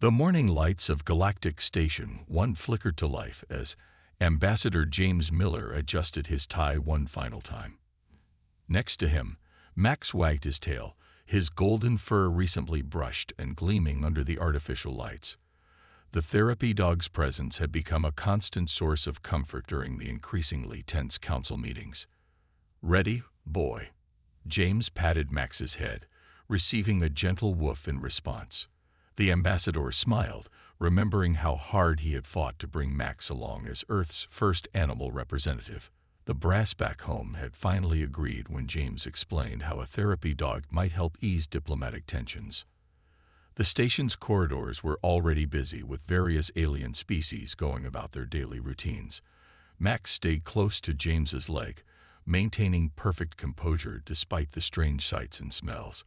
The morning lights of Galactic Station 1 flickered to life as Ambassador James Miller adjusted his tie one final time. Next to him, Max wagged his tail, his golden fur recently brushed and gleaming under the artificial lights. The therapy dog's presence had become a constant source of comfort during the increasingly tense council meetings. "Ready, boy?" James patted Max's head, receiving a gentle woof in response. The ambassador smiled, remembering how hard he had fought to bring Max along as Earth's first animal representative. The brass back home had finally agreed when James explained how a therapy dog might help ease diplomatic tensions. The station's corridors were already busy with various alien species going about their daily routines. Max stayed close to James's leg, maintaining perfect composure despite the strange sights and smells.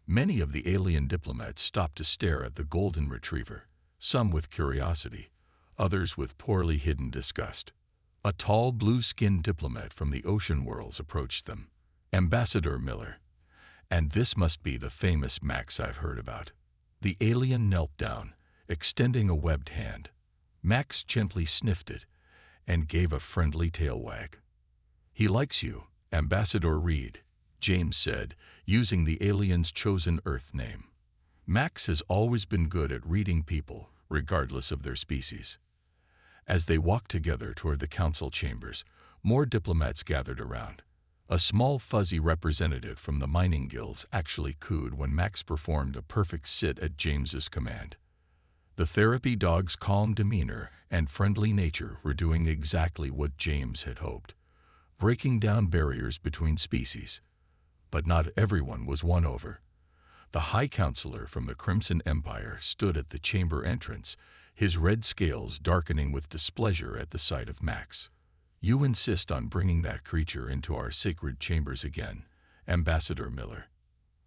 Many of the alien diplomats stopped to stare at the golden retriever, some with curiosity, others with poorly hidden disgust. A tall, blue-skinned diplomat from the ocean worlds approached them. "Ambassador Miller. And this must be the famous Max I've heard about." The alien knelt down, extending a webbed hand. Max gently sniffed it and gave a friendly tail wag. "He likes you, Ambassador Reed," James said, using the alien's chosen Earth name. Max has always been good at reading people, regardless of their species. As they walked together toward the council chambers, more diplomats gathered around. A small fuzzy representative from the mining guilds actually cooed when Max performed a perfect sit at James's command. The therapy dog's calm demeanor and friendly nature were doing exactly what James had hoped, breaking down barriers between species. But not everyone was won over. The High Counselor from the Crimson Empire stood at the chamber entrance, his red scales darkening with displeasure at the sight of Max. "You insist on bringing that creature into our sacred chambers again, Ambassador Miller."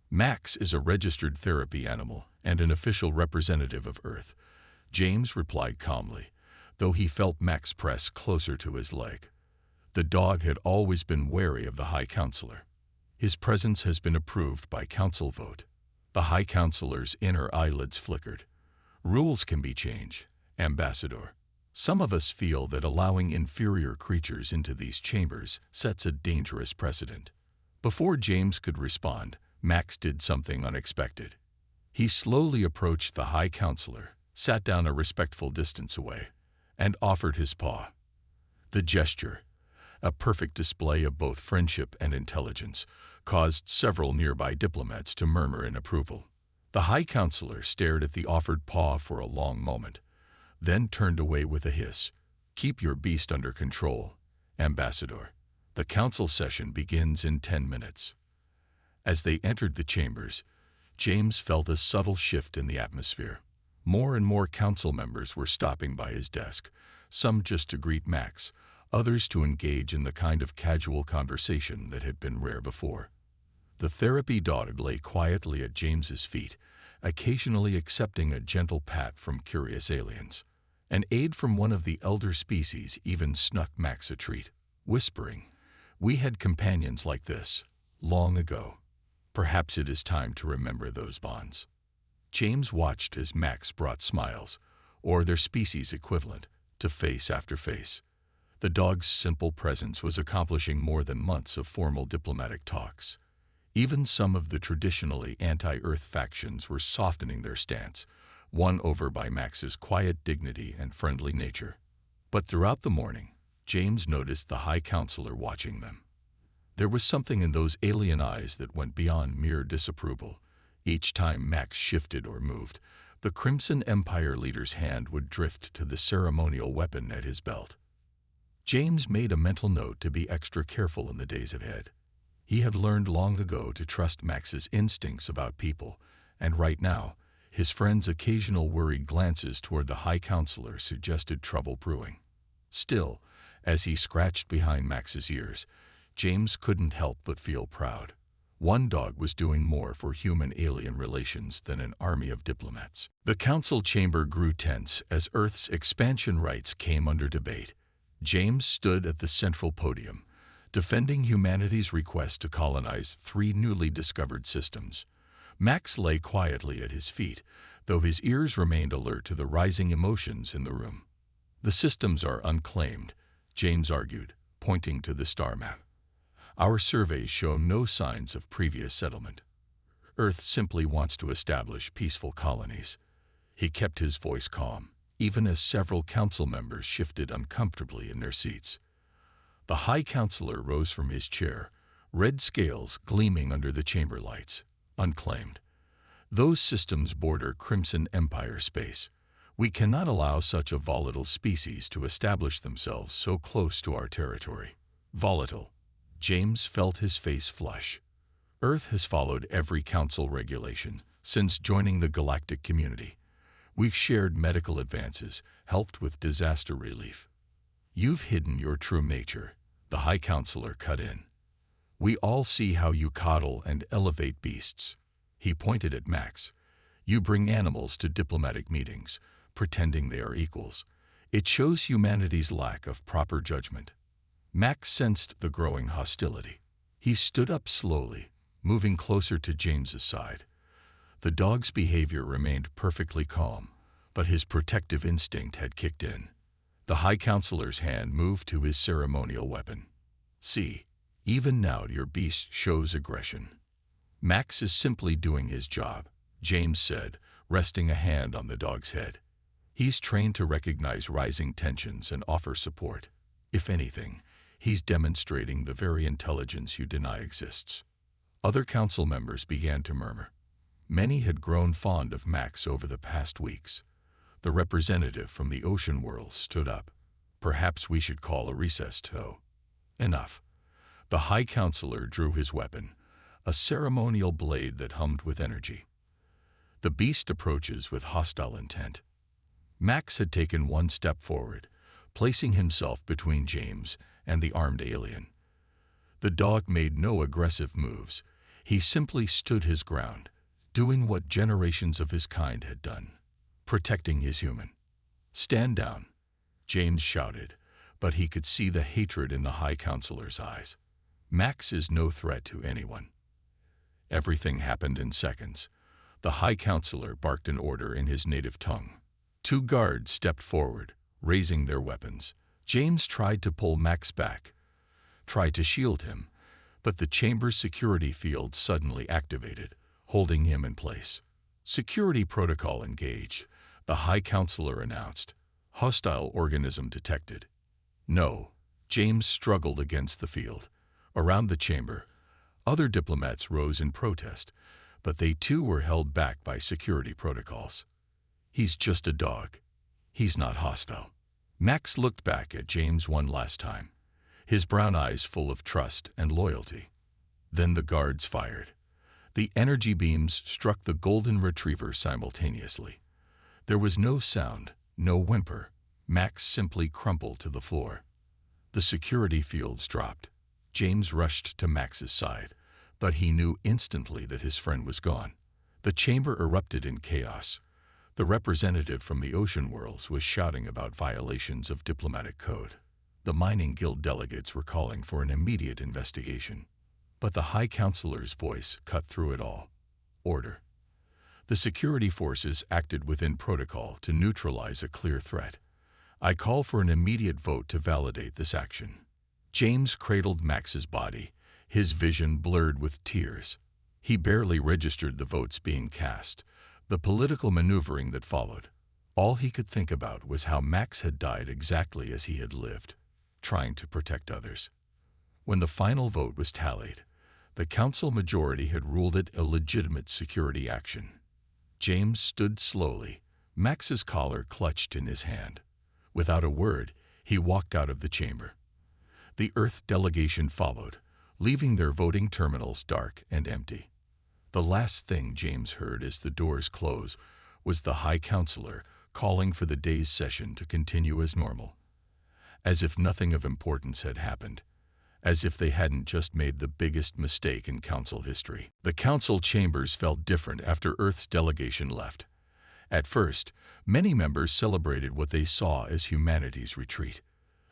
"Max is a registered therapy animal and an official representative of Earth," James replied calmly, though he felt Max press closer to his leg. The dog had always been wary of the High Counselor. "His presence has been approved by council vote." The High Counselor's inner eyelids flickered. "Rules can be changed, Ambassador. Some of us feel that allowing inferior creatures into these chambers sets a dangerous precedent." Before James could respond, Max did something unexpected. He slowly approached the High Counselor, sat down a respectful distance away, and offered his paw. The gesture, a perfect display of both friendship and intelligence, caused several nearby diplomats to murmur in approval. The High Counselor stared at the offered paw for a long moment, then turned away with a hiss. "Keep your beast under control, Ambassador. The council session begins in 10 minutes. As they entered the chambers, James felt a subtle shift in the atmosphere. More and more council members were stopping by his desk, some just to greet Max, others to engage in the kind of casual conversation that had been rare before. The therapy dog lay quietly at James's feet, occasionally accepting a gentle pat from curious aliens. An aide from one of the elder species even snuck Max a treat, whispering, "We had companions like this, long ago. Perhaps it is time to remember those bonds." James watched as Max brought smiles, or their species equivalent, to face after face. The dog's simple presence was accomplishing more than months of formal diplomatic talks. Even some of the traditionally anti-Earth factions were softening their stance, won over by Max's quiet dignity and friendly nature. But throughout the morning, James noticed the High Counselor watching them. There was something in those alien eyes that went beyond mere disapproval. Each time Max shifted or moved, the Crimson Empire leader's hand would drift to the ceremonial weapon at his belt. James made a mental note to be extra careful in the days ahead. He had learned long ago to trust Max's instincts about people, and right now, his friend's occasional worried glances toward the High Counselor suggested trouble brewing. Still, as he scratched behind Max's ears, James couldn't help but feel proud. One dog was doing more for human-alien relations than an army of diplomats. The council chamber grew tense as Earth's expansion rights came under debate. James stood at the central podium, defending humanity's request to colonize 3 newly discovered systems. Max lay quietly at his feet, though his ears remained alert to the rising emotions in the room. "The systems are unclaimed," James argued, pointing to the star map. "Our surveys show no signs of previous settlement. Earth simply wants to establish peaceful colonies." He kept his voice calm, even as several council members shifted uncomfortably in their seats. The High Counselor rose from his chair, red scales gleaming under the chamber lights. "Unclaimed. Those systems border Crimson Empire space. We cannot allow such a volatile species to establish themselves so close to our territory." Volatile. James felt his face flush. Earth has followed every council regulation since joining the galactic community. We've shared medical advances, helped with disaster relief. "You've hidden your true nature," the High Counselor cut in. "We all see how you coddle and elevate beasts." He pointed at Max. "You bring animals to diplomatic meetings, pretending they are equals. It shows humanity's lack of proper judgment." Max sensed the growing hostility. He stood up slowly, moving closer to James's side. The dog's behavior remained perfectly calm, but his protective instinct had kicked in. The High Counselor's hand moved to his ceremonial weapon. "See, even now your beast shows aggression." "Max is simply doing his job," James said, resting a hand on the dog's head. "He's trained to recognize rising tensions and offer support. If anything, he's demonstrating the very intelligence you deny exists." Other council members began to murmur. Many had grown fond of Max over the past weeks. The representative from the ocean world stood up. "Perhaps we should call a recess, Toe." "Enough." The High Counselor drew his weapon, a ceremonial blade that hummed with energy. "The beast approaches with hostile intent." Max had taken one step forward, placing himself between James and the armed alien. The dog made no aggressive moves. He simply stood his ground, doing what generations of his kind had done, protecting his human. "Stand down," James shouted, but he could see the hatred in the High Counselor's eyes. Max is no threat to anyone. Everything happened in seconds. The High Counselor barked an order in his native tongue. Two guards stepped forward, raising their weapons. James tried to pull Max back, tried to shield him, but the chamber's security field suddenly activated, holding him in place. "Security protocol engaged," the High Counselor announced. "Hostile organism detected." "No." James struggled against the field. Around the chamber, other diplomats rose in protest, but they too were held back by security protocols. "He's just a dog. He's not hostile." Max looked back at James one last time, his brown eyes full of trust and loyalty. Then the guards fired. The energy beams struck the golden retriever simultaneously. There was no sound, no whimper. Max simply crumpled to the floor. The security fields dropped. James rushed to Max's side, but he knew instantly that his friend was gone. The chamber erupted in chaos. The representative from the ocean worlds was shouting about violations of diplomatic code. The mining guild delegates were calling for an immediate investigation. But the High Counselor's voice cut through it all. "Order." The security forces acted within protocol to neutralize a clear threat. "I call for an immediate vote to validate this action." James cradled Max's body, his vision blurred with tears. He barely registered the votes being cast, the political maneuvering that followed. All he could think about was how Max had died exactly as he had lived, trying to protect others. When the final vote was tallied, the council majority had ruled it a legitimate security action. James stood slowly, Max's collar clutched in his hand. Without a word, he walked out of the chamber. The Earth delegation followed, leaving their voting terminals dark and empty. The last thing James heard as the doors closed was the High Counselor calling for the day's session to continue as normal. As if nothing of importance had happened. As if they hadn't just made the biggest mistake in council history. The council chambers felt different after Earth's delegation left. At first, many members celebrated what they saw as humanity's retreat.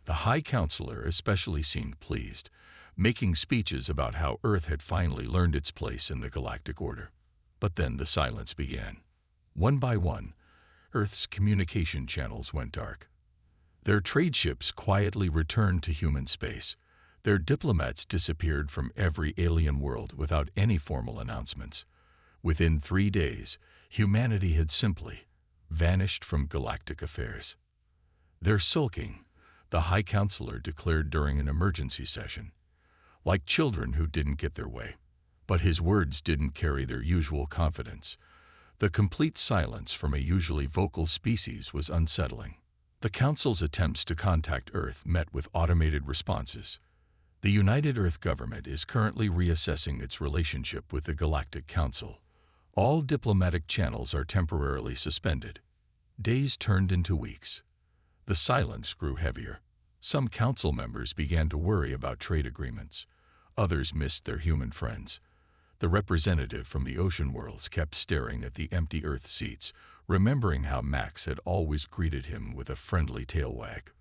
The High Counselor especially seemed pleased, making speeches about how Earth had finally learned its place in the galactic order. But then the silence began. One by one, Earth's communication channels went dark. Their trade ships quietly returned to human space. Their diplomats disappeared from every alien world without any formal announcements. Within 3 days, humanity had simply vanished from galactic affairs. They're sulking, the High Counselor declared during an emergency session, like children who didn't get their way. But his words didn't carry their usual confidence. The complete silence from a usually vocal species was unsettling. The Council's attempts to contact Earth met with automated responses. The United Earth government is currently reassessing its relationship with the Galactic Council. All diplomatic channels are temporarily suspended. Days turned into weeks. The silence grew heavier. Some council members began to worry about trade agreements. Others missed their human friends. The representative from the ocean worlds kept staring at the empty Earth seats, remembering how Max had always greeted him with a friendly tail wag.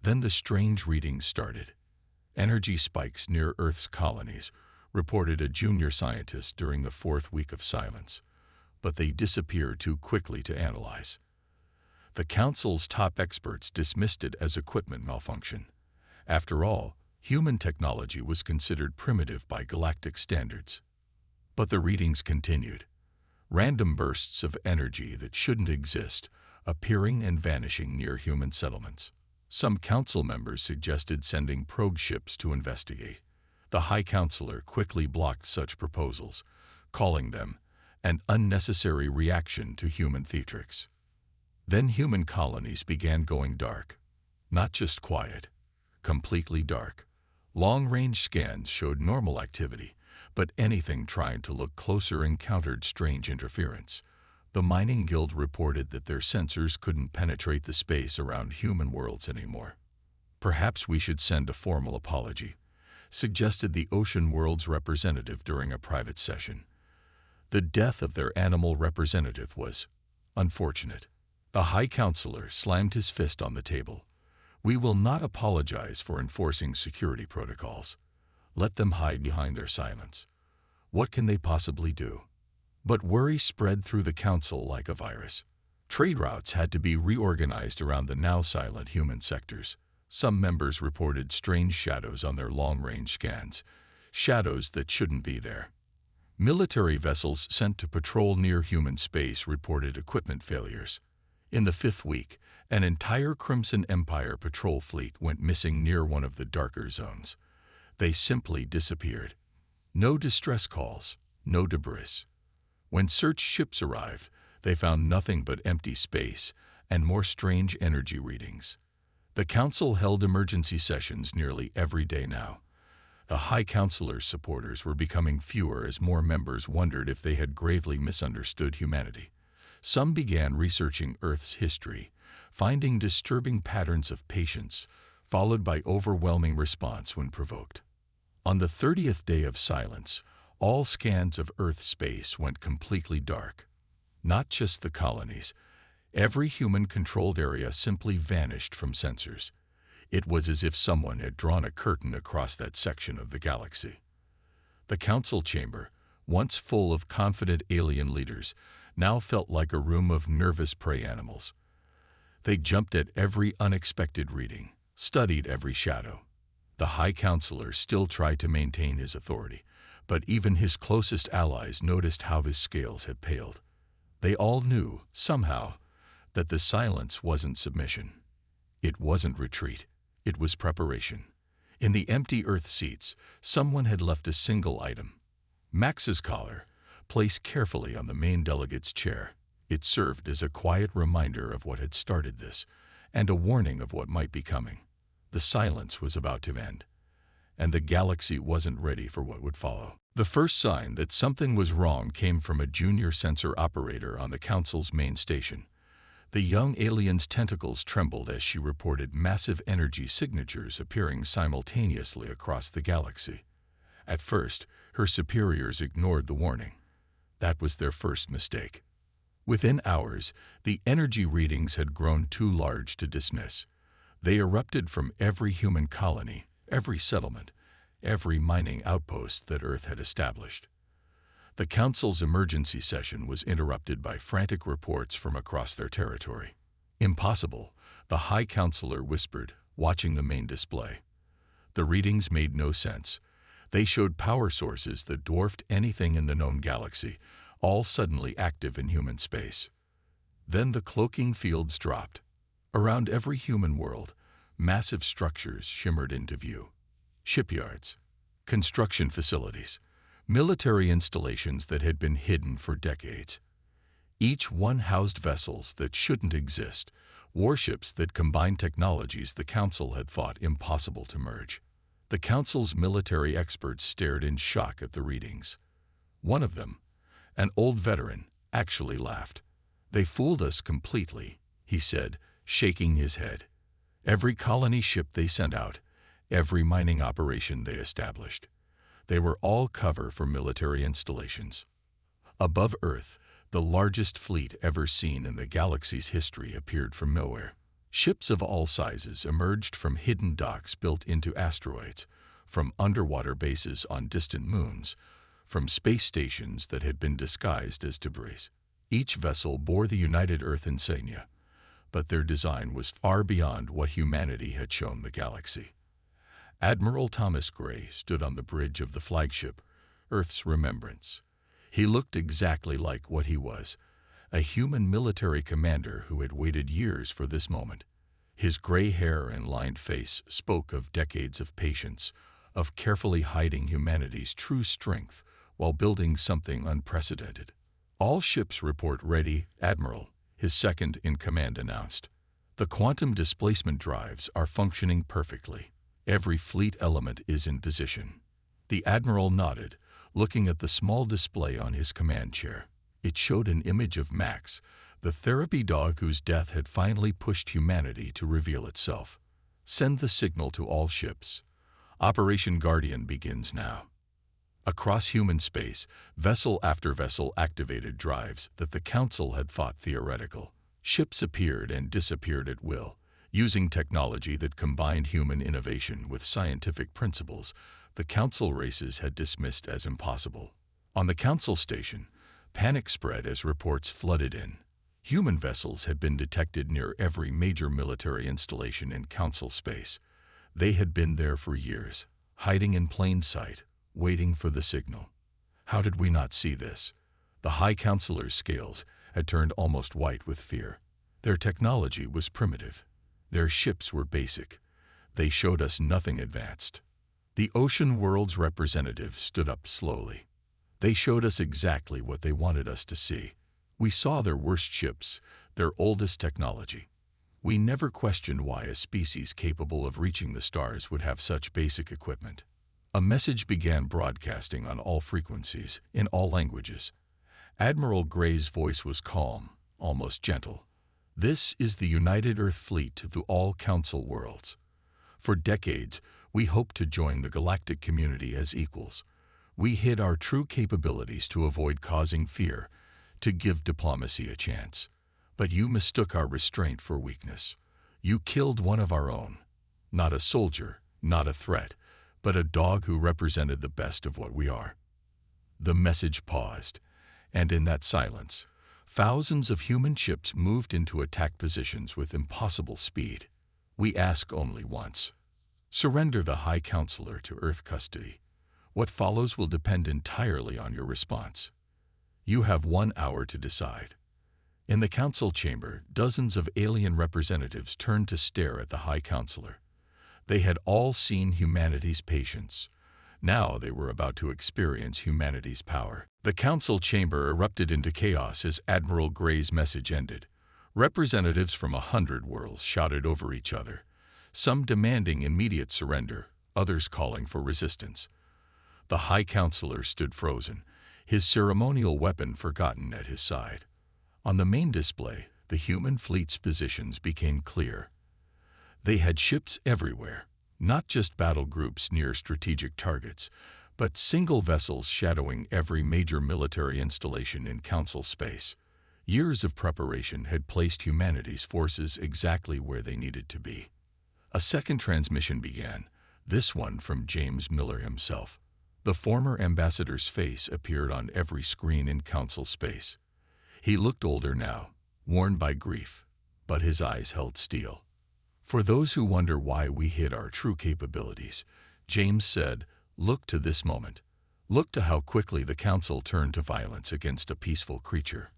Then the strange readings started. Energy spikes near Earth's colonies, reported a junior scientist during the 4th week of silence, but they disappeared too quickly to analyze. The Council's top experts dismissed it as equipment malfunction. After all, human technology was considered primitive by galactic standards. But the readings continued. Random bursts of energy that shouldn't exist, appearing and vanishing near human settlements. Some council members suggested sending probe ships to investigate. The High Counselor quickly blocked such proposals, calling them an unnecessary reaction to human theatrics. Then human colonies began going dark. Not just quiet, completely dark. Long-range scans showed normal activity, but anything trying to look closer encountered strange interference. The Mining Guild reported that their sensors couldn't penetrate the space around human worlds anymore. Perhaps we should send a formal apology, suggested the Ocean World's representative during a private session. The death of their animal representative was unfortunate. The High Counselor slammed his fist on the table. We will not apologize for enforcing security protocols. Let them hide behind their silence. What can they possibly do? But worry spread through the Council like a virus. Trade routes had to be reorganized around the now silent human sectors. Some members reported strange shadows on their long-range scans, shadows that shouldn't be there. Military vessels sent to patrol near human space reported equipment failures. In the 5th week, an entire Crimson Empire patrol fleet went missing near one of the darker zones. They simply disappeared. No distress calls, no debris. When search ships arrived, they found nothing but empty space and more strange energy readings. The Council held emergency sessions nearly every day now. The High Counselor's supporters were becoming fewer as more members wondered if they had gravely misunderstood humanity. Some began researching Earth's history, finding disturbing patterns of patience, followed by overwhelming response when provoked. On the 30th day of silence, all scans of Earth space went completely dark. Not just the colonies. Every human-controlled area simply vanished from sensors. It was as if someone had drawn a curtain across that section of the galaxy. The Council chamber, once full of confident alien leaders, now felt like a room of nervous prey animals. They jumped at every unexpected reading, studied every shadow. The High Counselor still tried to maintain his authority, but even his closest allies noticed how his scales had paled. They all knew, somehow, that the silence wasn't submission. It wasn't retreat. It was preparation. In the empty Earth seats, someone had left a single item. Max's collar, placed carefully on the main delegate's chair. It served as a quiet reminder of what had started this, and a warning of what might be coming. The silence was about to end, and the galaxy wasn't ready for what would follow. The first sign that something was wrong came from a junior sensor operator on the Council's main station. The young alien's tentacles trembled as she reported massive energy signatures appearing simultaneously across the galaxy. At first, her superiors ignored the warning. That was their first mistake. Within hours, the energy readings had grown too large to dismiss. They erupted from every human colony, every settlement, every mining outpost that Earth had established. The Council's emergency session was interrupted by frantic reports from across their territory. "Impossible," the High Counselor whispered, watching the main display. The readings made no sense. They showed power sources that dwarfed anything in the known galaxy, all suddenly active in human space. Then the cloaking fields dropped. Around every human world, massive structures shimmered into view. Shipyards, construction facilities, military installations that had been hidden for decades. Each one housed vessels that shouldn't exist, warships that combined technologies the Council had thought impossible to merge. The Council's military experts stared in shock at the readings. One of them, an old veteran, actually laughed. "They fooled us completely," he said, shaking his head. "Every colony ship they sent out, every mining operation they established, they were all cover for military installations. Above Earth, the largest fleet ever seen in the galaxy's history appeared from nowhere. Ships of all sizes emerged from hidden docks built into asteroids, from underwater bases on distant moons, from space stations that had been disguised as debris. Each vessel bore the United Earth insignia, but their design was far beyond what humanity had shown the galaxy." Admiral Thomas Gray stood on the bridge of the flagship, Earth's Remembrance. He looked exactly like what he was, a human military commander who had waited years for this moment. His gray hair and lined face spoke of decades of patience, of carefully hiding humanity's true strength while building something unprecedented. "All ships report ready, Admiral," his second-in-command announced. "The quantum displacement drives are functioning perfectly. Every fleet element is in position." The Admiral nodded, looking at the small display on his command chair. It showed an image of Max, the therapy dog whose death had finally pushed humanity to reveal itself. "Send the signal to all ships. Operation Guardian begins now." Across human space, vessel after vessel activated drives that the Council had thought theoretical. Ships appeared and disappeared at will, using technology that combined human innovation with scientific principles the Council races had dismissed as impossible. On the Council station, panic spread as reports flooded in. Human vessels had been detected near every major military installation in Council space. They had been there for years, hiding in plain sight, waiting for the signal. How did we not see this? The High Counselor's scales had turned almost white with fear. Their technology was primitive. Their ships were basic. They showed us nothing advanced. The ocean world's representatives stood up slowly. They showed us exactly what they wanted us to see. We saw their worst ships, their oldest technology. We never questioned why a species capable of reaching the stars would have such basic equipment. A message began broadcasting on all frequencies, in all languages. Admiral Gray's voice was calm, almost gentle. "This is the United Earth Fleet to all Council worlds. For decades, we hoped to join the galactic community as equals. We hid our true capabilities to avoid causing fear, to give diplomacy a chance. But you mistook our restraint for weakness. You killed one of our own. Not a soldier, not a threat, but a dog who represented the best of what we are." The message paused, and in that silence, thousands of human ships moved into attack positions with impossible speed. "We ask only once. Surrender the High Counselor to Earth custody. What follows will depend entirely on your response. You have 1 hour to decide." In the Council chamber, dozens of alien representatives turned to stare at the High Counselor. They had all seen humanity's patience. Now they were about to experience humanity's power. The Council chamber erupted into chaos as Admiral Gray's message ended. Representatives from 100 worlds shouted over each other, some demanding immediate surrender, others calling for resistance. The High Counselor stood frozen, his ceremonial weapon forgotten at his side. On the main display, the human fleet's positions became clear. They had ships everywhere, not just battle groups near strategic targets, but single vessels shadowing every major military installation in Council space. Years of preparation had placed humanity's forces exactly where they needed to be. A second transmission began, this one from James Miller himself. The former ambassador's face appeared on every screen in council space. He looked older now, worn by grief, but his eyes held steel. For those who wonder why we hid our true capabilities, James said, look to this moment. Look to how quickly the council turned to violence against a peaceful creature.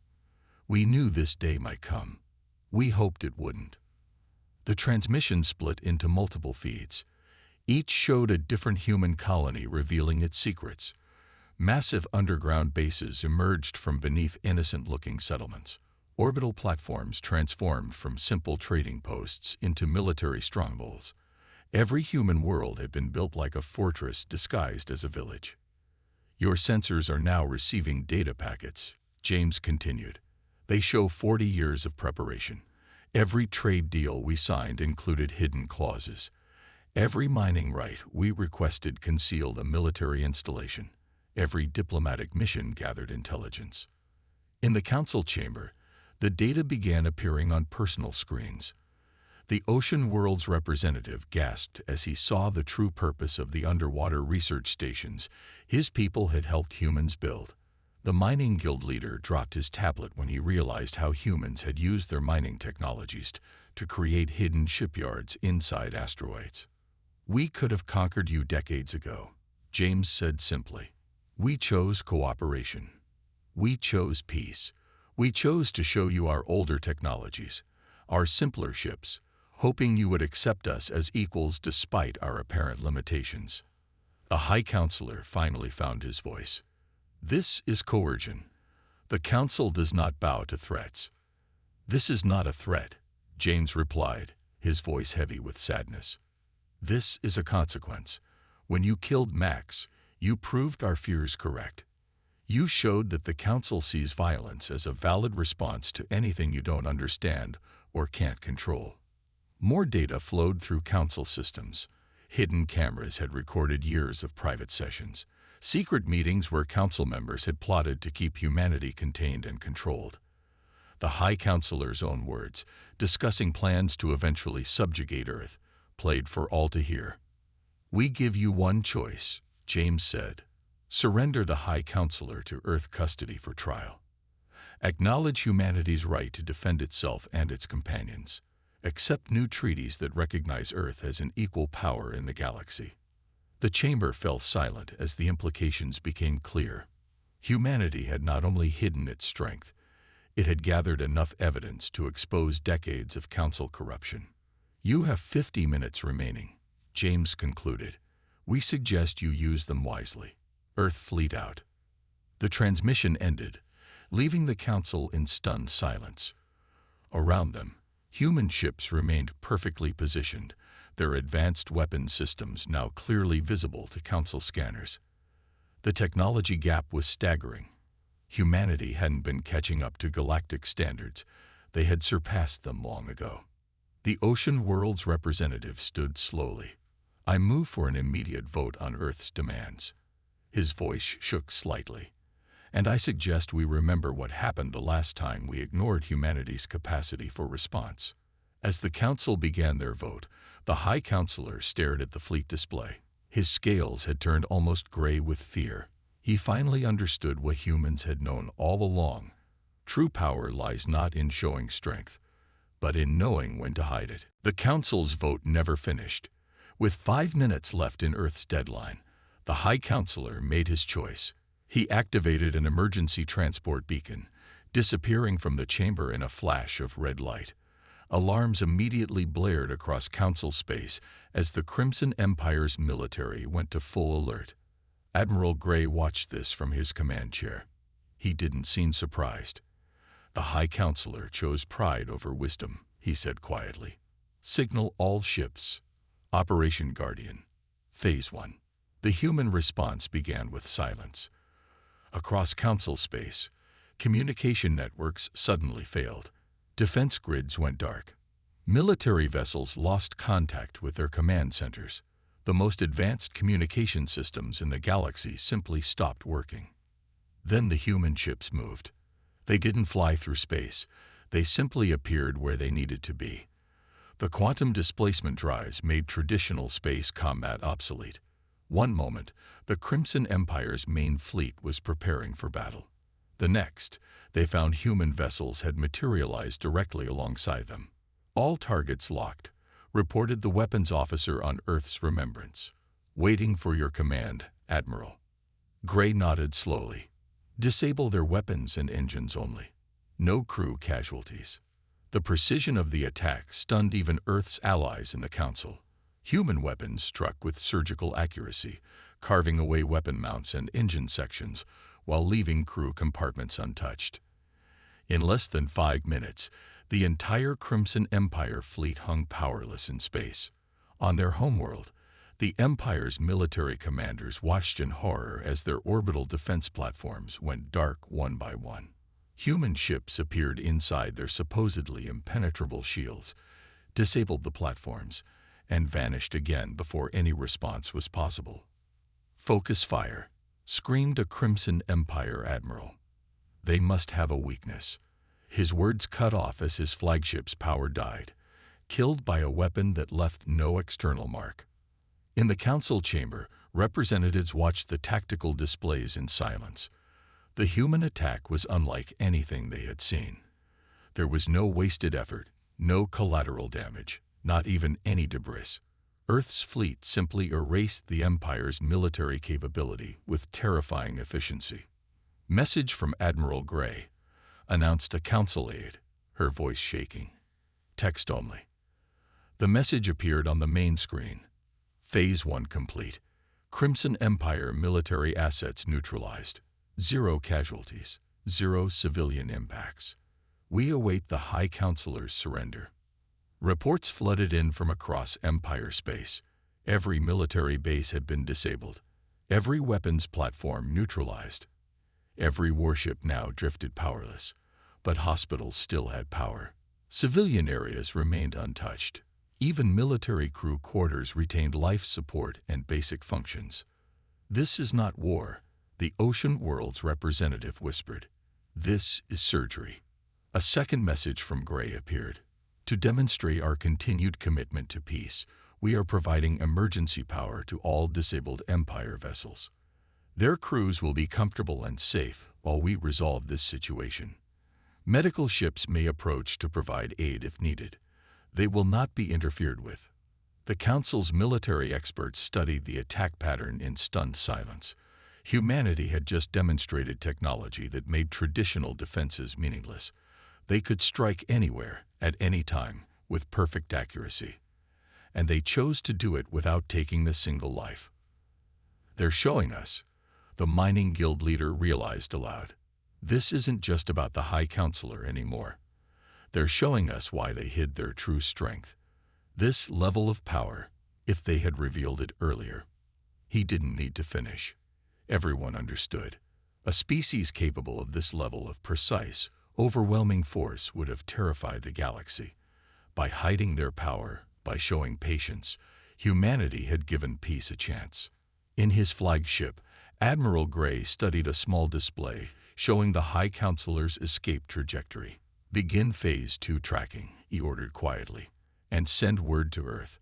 We knew this day might come. We hoped it wouldn't. The transmission split into multiple feeds. Each showed a different human colony revealing its secrets. Massive underground bases emerged from beneath innocent-looking settlements. Orbital platforms transformed from simple trading posts into military strongholds. Every human world had been built like a fortress disguised as a village. Your sensors are now receiving data packets, James continued. They show 40 years of preparation. Every trade deal we signed included hidden clauses. Every mining right we requested concealed a military installation. Every diplomatic mission gathered intelligence. In the council chamber, the data began appearing on personal screens. The ocean world's representative gasped as he saw the true purpose of the underwater research stations his people had helped humans build. The mining guild leader dropped his tablet when he realized how humans had used their mining technologies to create hidden shipyards inside asteroids. We could have conquered you decades ago, James said simply. We chose cooperation. We chose peace. We chose to show you our older technologies, our simpler ships, hoping you would accept us as equals despite our apparent limitations. The High Counselor finally found his voice. This is coercion. The Council does not bow to threats. This is not a threat, James replied, his voice heavy with sadness. This is a consequence. When you killed Max, you proved our fears correct. You showed that the Council sees violence as a valid response to anything you don't understand or can't control. More data flowed through Council systems. Hidden cameras had recorded years of private sessions, secret meetings where Council members had plotted to keep humanity contained and controlled. The High Counselor's own words, discussing plans to eventually subjugate Earth, played for all to hear. We give you one choice, James said. Surrender the High Counselor to Earth custody for trial. Acknowledge humanity's right to defend itself and its companions. Accept new treaties that recognize Earth as an equal power in the galaxy. The chamber fell silent as the implications became clear. Humanity had not only hidden its strength, it had gathered enough evidence to expose decades of Council corruption. You have 50 minutes remaining, James concluded. We suggest you use them wisely. Earth fleet out. The transmission ended, leaving the Council in stunned silence. Around them, human ships remained perfectly positioned, their advanced weapon systems now clearly visible to Council scanners. The technology gap was staggering. Humanity hadn't been catching up to galactic standards. They had surpassed them long ago. The ocean world's representative stood slowly. I move for an immediate vote on Earth's demands. His voice shook slightly. And I suggest we remember what happened the last time we ignored humanity's capacity for response. As the Council began their vote, the High Counselor stared at the fleet display. His scales had turned almost gray with fear. He finally understood what humans had known all along. True power lies not in showing strength, but in knowing when to hide it. The Council's vote never finished. With 5 minutes left in Earth's deadline, the High Counselor made his choice. He activated an emergency transport beacon, disappearing from the chamber in a flash of red light. Alarms immediately blared across Council space as the Crimson Empire's military went to full alert. Admiral Gray watched this from his command chair. He didn't seem surprised. The High Counselor chose pride over wisdom, he said quietly. Signal all ships. Operation Guardian. Phase 1. The human response began with silence. Across Council space, communication networks suddenly failed. Defense grids went dark. Military vessels lost contact with their command centers. The most advanced communication systems in the galaxy simply stopped working. Then the human ships moved. They didn't fly through space. They simply appeared where they needed to be. The quantum displacement drives made traditional space combat obsolete. One moment, the Crimson Empire's main fleet was preparing for battle. The next, they found human vessels had materialized directly alongside them. All targets locked, reported the weapons officer on Earth's remembrance. Waiting for your command, Admiral. Gray nodded slowly. Disable their weapons and engines only. No crew casualties. The precision of the attack stunned even Earth's allies in the Council. Human weapons struck with surgical accuracy, carving away weapon mounts and engine sections while leaving crew compartments untouched. In less than 5 minutes, the entire Crimson Empire fleet hung powerless in space. On their homeworld, the Empire's military commanders watched in horror as their orbital defense platforms went dark one by one. Human ships appeared inside their supposedly impenetrable shields, disabled the platforms, and vanished again before any response was possible. "Focus fire," screamed a Crimson Empire admiral. "They must have a weakness." His words cut off as his flagship's power died, killed by a weapon that left no external mark. In the council chamber, representatives watched the tactical displays in silence. The human attack was unlike anything they had seen. There was no wasted effort, no collateral damage, not even any debris. Earth's fleet simply erased the Empire's military capability with terrifying efficiency. "Message from Admiral Gray," announced a council aide, her voice shaking. Text only. The message appeared on the main screen. Phase 1 complete. Crimson Empire military assets neutralized. 0 casualties. 0 civilian impacts. We await the High Counselor's surrender. Reports flooded in from across Empire space. Every military base had been disabled. Every weapons platform neutralized. Every warship now drifted powerless. But hospitals still had power. Civilian areas remained untouched. Even military crew quarters retained life support and basic functions. "This is not war," the Ocean World's representative whispered. "This is surgery." A second message from Gray appeared. "To demonstrate our continued commitment to peace, we are providing emergency power to all disabled Empire vessels. Their crews will be comfortable and safe while we resolve this situation. Medical ships may approach to provide aid if needed. They will not be interfered with." The Council's military experts studied the attack pattern in stunned silence. Humanity had just demonstrated technology that made traditional defenses meaningless. They could strike anywhere, at any time, with perfect accuracy. And they chose to do it without taking a single life. "They're showing us," the mining guild leader realized aloud. "This isn't just about the High Counselor anymore. They're showing us why they hid their true strength. This level of power, if they had revealed it earlier." He didn't need to finish. Everyone understood. A species capable of this level of precise, overwhelming force would have terrified the galaxy. By hiding their power, by showing patience, humanity had given peace a chance. In his flagship, Admiral Gray studied a small display showing the High Counselor's escape trajectory. "Begin Phase 2 tracking," he ordered quietly, "and send word to Earth.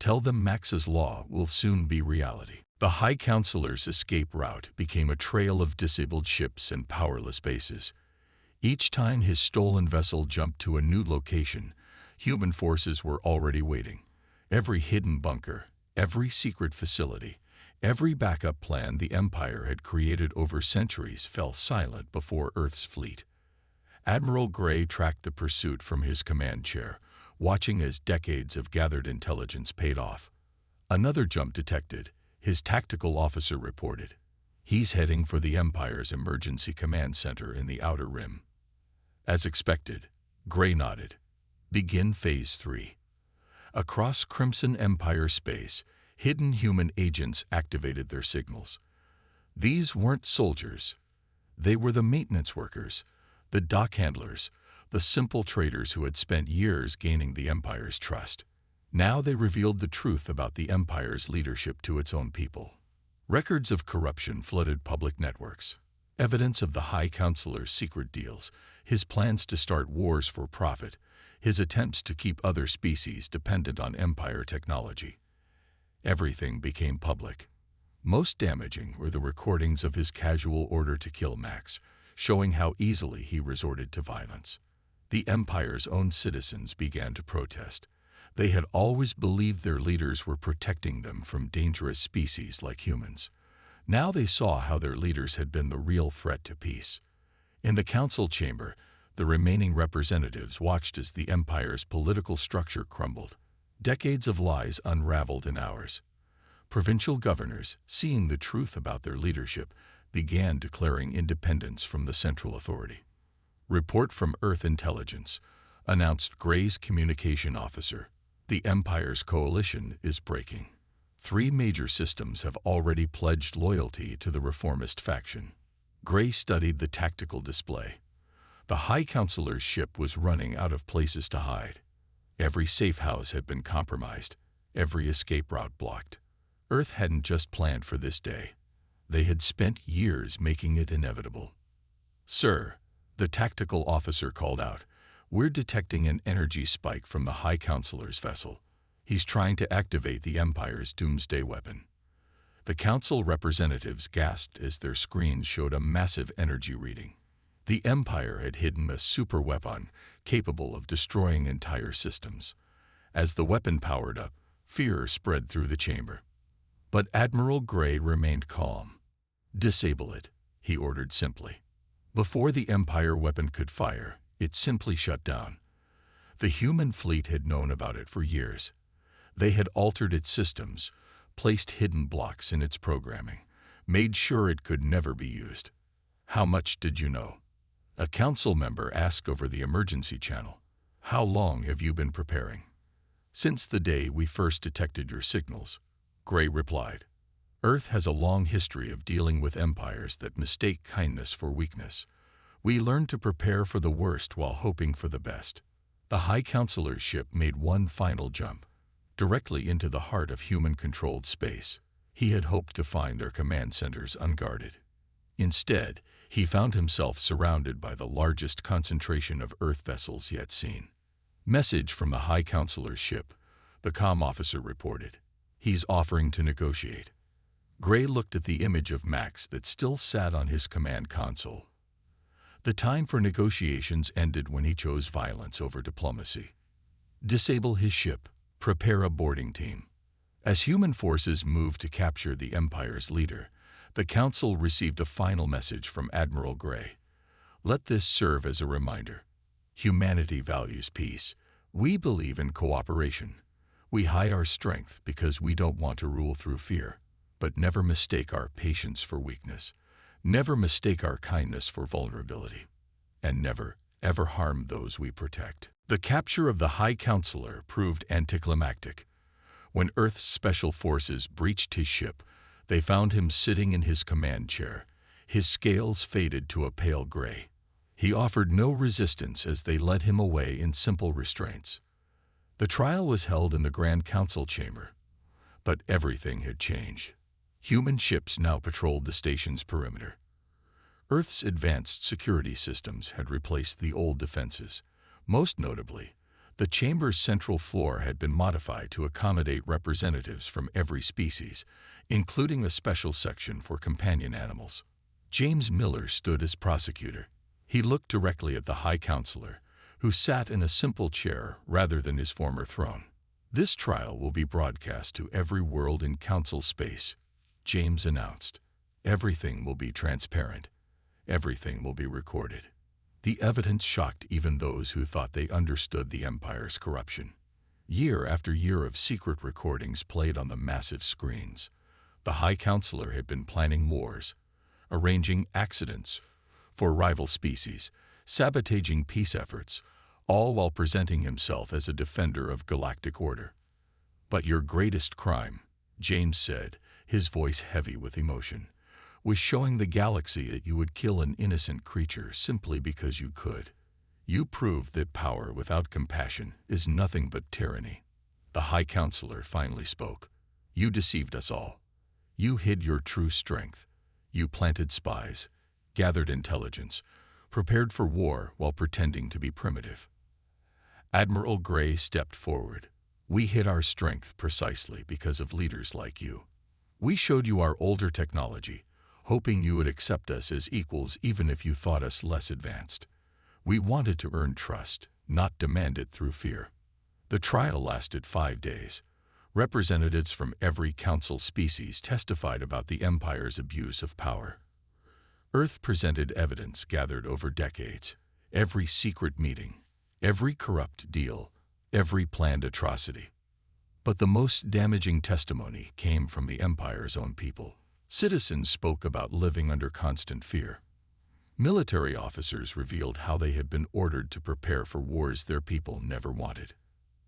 Tell them Max's law will soon be reality." The High Counselor's escape route became a trail of disabled ships and powerless bases. Each time his stolen vessel jumped to a new location, human forces were already waiting. Every hidden bunker, every secret facility, every backup plan the Empire had created over centuries fell silent before Earth's fleet. Admiral Gray tracked the pursuit from his command chair, watching as decades of gathered intelligence paid off. Another jump detected, his tactical officer reported. "He's heading for the Empire's emergency command center in the Outer Rim." As expected, Gray nodded. "Begin Phase 3. Across Crimson Empire space, hidden human agents activated their signals. These weren't soldiers. They were the maintenance workers, the dock handlers, the simple traders who had spent years gaining the Empire's trust. Now they revealed the truth about the Empire's leadership to its own people. Records of corruption flooded public networks. Evidence of the High Counselor's secret deals, his plans to start wars for profit, his attempts to keep other species dependent on Empire technology. Everything became public. Most damaging were the recordings of his casual order to kill Max, showing how easily he resorted to violence. The Empire's own citizens began to protest. They had always believed their leaders were protecting them from dangerous species like humans. Now they saw how their leaders had been the real threat to peace. In the council chamber, the remaining representatives watched as the Empire's political structure crumbled. Decades of lies unraveled in hours. Provincial governors, seeing the truth about their leadership, began declaring independence from the central authority. Report from Earth Intelligence, announced Gray's communication officer. The Empire's coalition is breaking. 3 major systems have already pledged loyalty to the reformist faction. Gray studied the tactical display. The High Counselor's ship was running out of places to hide. Every safe house had been compromised, every escape route blocked. Earth hadn't just planned for this day. They had spent years making it inevitable. "Sir," the tactical officer called out, "we're detecting an energy spike from the High Counselor's vessel. He's trying to activate the Empire's doomsday weapon." The council representatives gasped as their screens showed a massive energy reading. The Empire had hidden a super weapon capable of destroying entire systems. As the weapon powered up, fear spread through the chamber. But Admiral Gray remained calm. "Disable it," he ordered simply. Before the Empire weapon could fire, it simply shut down. The human fleet had known about it for years. They had altered its systems, placed hidden blocks in its programming, made sure it could never be used. "How much did you know?" A council member asked over the emergency channel. "How long have you been preparing?" "Since the day we first detected your signals," Gray replied. "Earth has a long history of dealing with empires that mistake kindness for weakness. We learned to prepare for the worst while hoping for the best." The High Counselor's ship made one final jump, directly into the heart of human-controlled space. He had hoped to find their command centers unguarded. Instead, he found himself surrounded by the largest concentration of Earth vessels yet seen. "Message from the High Counselor's ship," the comm officer reported. "He's offering to negotiate." Gray looked at the image of Max that still sat on his command console. The time for negotiations ended when he chose violence over diplomacy. Disable his ship. Prepare a boarding team. As human forces moved to capture the Empire's leader, the Council received a final message from Admiral Gray. "Let this serve as a reminder. Humanity values peace. We believe in cooperation. We hide our strength because we don't want to rule through fear. But never mistake our patience for weakness. Never mistake our kindness for vulnerability. And never, ever harm those we protect." The capture of the High Counselor proved anticlimactic. When Earth's special forces breached his ship, they found him sitting in his command chair. His scales faded to a pale gray. He offered no resistance as they led him away in simple restraints. The trial was held in the Grand Council chamber. But everything had changed. Human ships now patrolled the station's perimeter. Earth's advanced security systems had replaced the old defenses. Most notably, the chamber's central floor had been modified to accommodate representatives from every species, including a special section for companion animals. James Miller stood as prosecutor. He looked directly at the High Counselor, who sat in a simple chair rather than his former throne. "This trial will be broadcast to every world in Council space," James announced. "Everything will be transparent. Everything will be recorded." The evidence shocked even those who thought they understood the Empire's corruption. Year after year of secret recordings played on the massive screens. The High Counselor had been planning wars, arranging accidents for rival species, sabotaging peace efforts, all while presenting himself as a defender of galactic order. "But your greatest crime," James said, his voice heavy with emotion, "was showing the galaxy that you would kill an innocent creature simply because you could. You proved that power without compassion is nothing but tyranny." The High Counselor finally spoke. "You deceived us all. You hid your true strength. You planted spies, gathered intelligence, prepared for war while pretending to be primitive." Admiral Gray stepped forward. "We hid our strength precisely because of leaders like you. We showed you our older technology, hoping you would accept us as equals even if you thought us less advanced. We wanted to earn trust, not demand it through fear. The trial lasted 5 days. Representatives from every council species testified about the Empire's abuse of power. Earth presented evidence gathered over decades. Every secret meeting, every corrupt deal, every planned atrocity. But the most damaging testimony came from the Empire's own people. Citizens spoke about living under constant fear. Military officers revealed how they had been ordered to prepare for wars their people never wanted.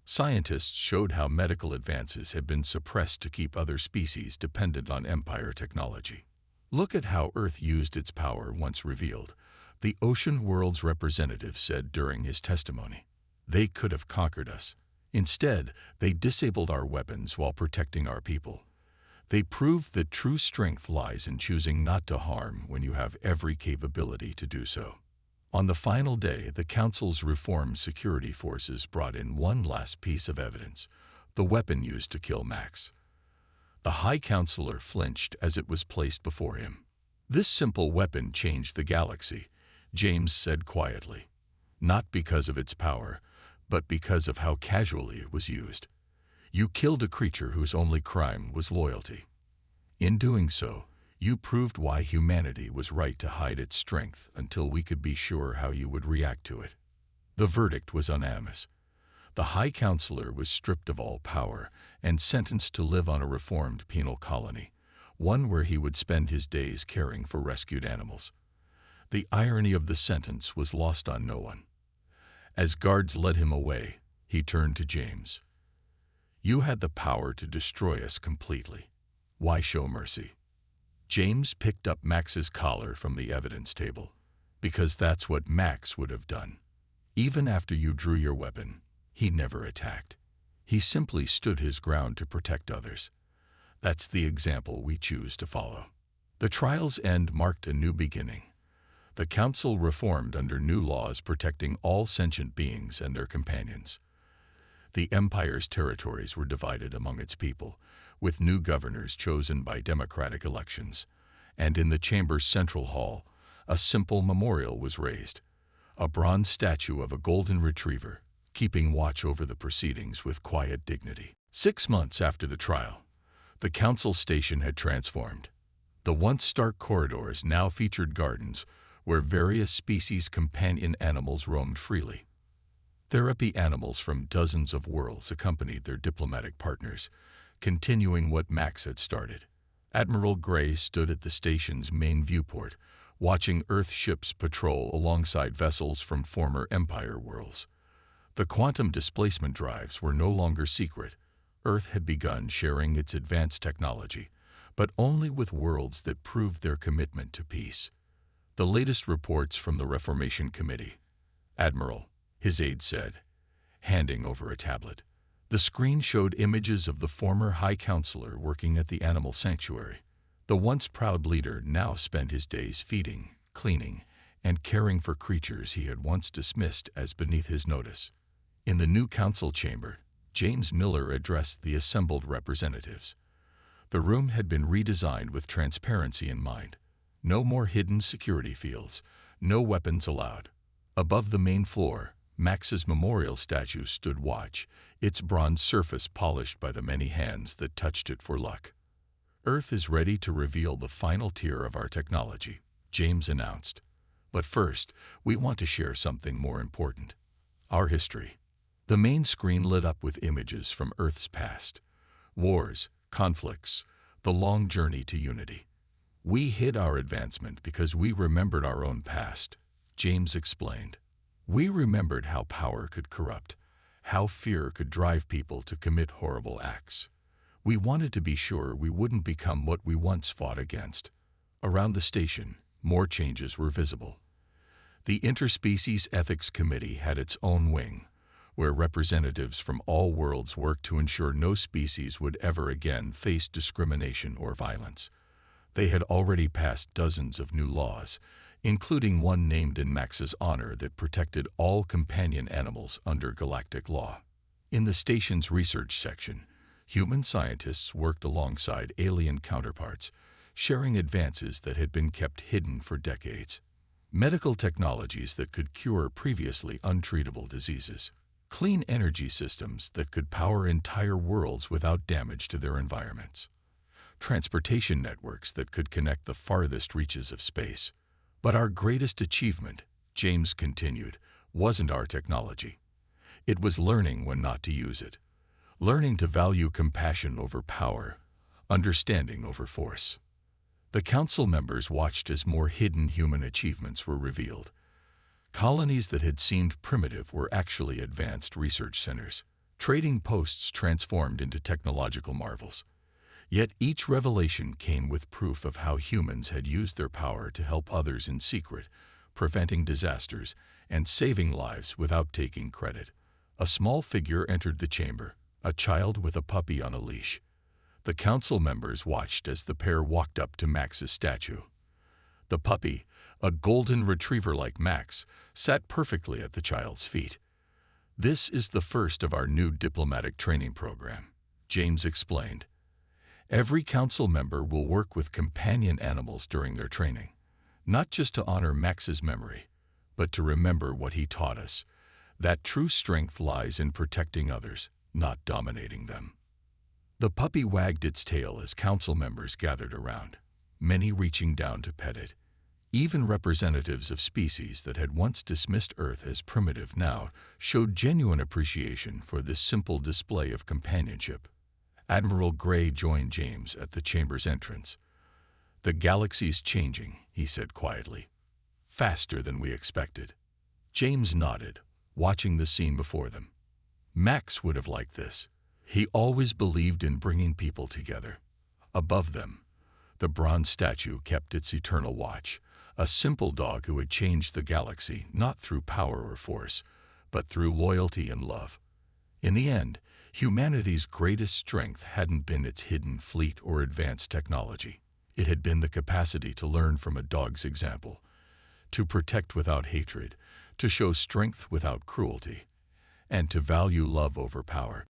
Scientists showed how medical advances had been suppressed to keep other species dependent on Empire technology. Look at how Earth used its power once revealed, the ocean world's representative said during his testimony. They could have conquered us. Instead, they disabled our weapons while protecting our people. They proved that true strength lies in choosing not to harm when you have every capability to do so. On the final day, the Council's reformed security forces brought in one last piece of evidence, the weapon used to kill Max. The High Counselor flinched as it was placed before him. "This simple weapon changed the galaxy," James said quietly. "Not because of its power, but because of how casually it was used. You killed a creature whose only crime was loyalty. In doing so, you proved why humanity was right to hide its strength until we could be sure how you would react to it." The verdict was unanimous. The High Counselor was stripped of all power and sentenced to live on a reformed penal colony, one where he would spend his days caring for rescued animals. The irony of the sentence was lost on no one. As guards led him away, he turned to James. "You had the power to destroy us completely. Why show mercy?" James picked up Max's collar from the evidence table. "Because that's what Max would have done. Even after you drew your weapon, he never attacked. He simply stood his ground to protect others. That's the example we choose to follow." The trial's end marked a new beginning. The Council reformed under new laws protecting all sentient beings and their companions. The Empire's territories were divided among its people, with new governors chosen by democratic elections. And in the Chamber's central hall, a simple memorial was raised, a bronze statue of a golden retriever, keeping watch over the proceedings with quiet dignity. 6 months after the trial, the Council station had transformed. The once stark corridors now featured gardens where various species' companion animals roamed freely. Therapy animals from dozens of worlds accompanied their diplomatic partners, continuing what Max had started. Admiral Gray stood at the station's main viewport, watching Earth ships patrol alongside vessels from former Empire worlds. The quantum displacement drives were no longer secret. Earth had begun sharing its advanced technology, but only with worlds that proved their commitment to peace. The latest reports from the Reformation Committee. "Admiral," his aide said, handing over a tablet. The screen showed images of the former High Counselor working at the animal sanctuary. The once proud leader now spent his days feeding, cleaning, and caring for creatures he had once dismissed as beneath his notice. In the new council chamber, James Miller addressed the assembled representatives. The room had been redesigned with transparency in mind. No more hidden security fields, no weapons allowed. Above the main floor, Max's memorial statue stood watch, its bronze surface polished by the many hands that touched it for luck. "Earth is ready to reveal the final tier of our technology," James announced. "But first, we want to share something more important. Our history." The main screen lit up with images from Earth's past. Wars, conflicts, the long journey to unity. "We hid our advancement because we remembered our own past," James explained. "We remembered how power could corrupt, how fear could drive people to commit horrible acts. We wanted to be sure we wouldn't become what we once fought against." Around the station, more changes were visible. The Interspecies Ethics Committee had its own wing, where representatives from all worlds worked to ensure no species would ever again face discrimination or violence. They had already passed dozens of new laws, including one named in Max's honor that protected all companion animals under galactic law. In the station's research section, Human scientists worked alongside alien counterparts, sharing advances that had been kept hidden for decades. Medical technologies that could cure previously untreatable diseases. Clean energy systems that could power entire worlds without damage to their environments. Transportation networks that could connect the farthest reaches of space. But our greatest achievement, James continued, wasn't our technology. It was learning when not to use it. Learning to value compassion over power, understanding over force. The council members watched as more hidden human achievements were revealed. Colonies that had seemed primitive were actually advanced research centers. Trading posts transformed into technological marvels. Yet each revelation came with proof of how humans had used their power to help others in secret, preventing disasters and saving lives without taking credit. A small figure entered the chamber, a child with a puppy on a leash. The council members watched as the pair walked up to Max's statue. The puppy, a golden retriever like Max, sat perfectly at the child's feet. "This is the first of our new diplomatic training program," James explained. "Every council member will work with companion animals during their training, not just to honor Max's memory, but to remember what he taught us, that true strength lies in protecting others, not dominating them." The puppy wagged its tail as council members gathered around, many reaching down to pet it. Even representatives of species that had once dismissed Earth as primitive now showed genuine appreciation for this simple display of companionship. Admiral Gray joined James at the chamber's entrance. "The galaxy's changing," he said quietly. "Faster than we expected." James nodded, watching the scene before them. Max would have liked this. He always believed in bringing people together. Above them, the bronze statue kept its eternal watch, a simple dog who had changed the galaxy not through power or force, but through loyalty and love. In the end, humanity's greatest strength hadn't been its hidden fleet or advanced technology. It had been the capacity to learn from a dog's example, to protect without hatred, to show strength without cruelty, and to value love over power.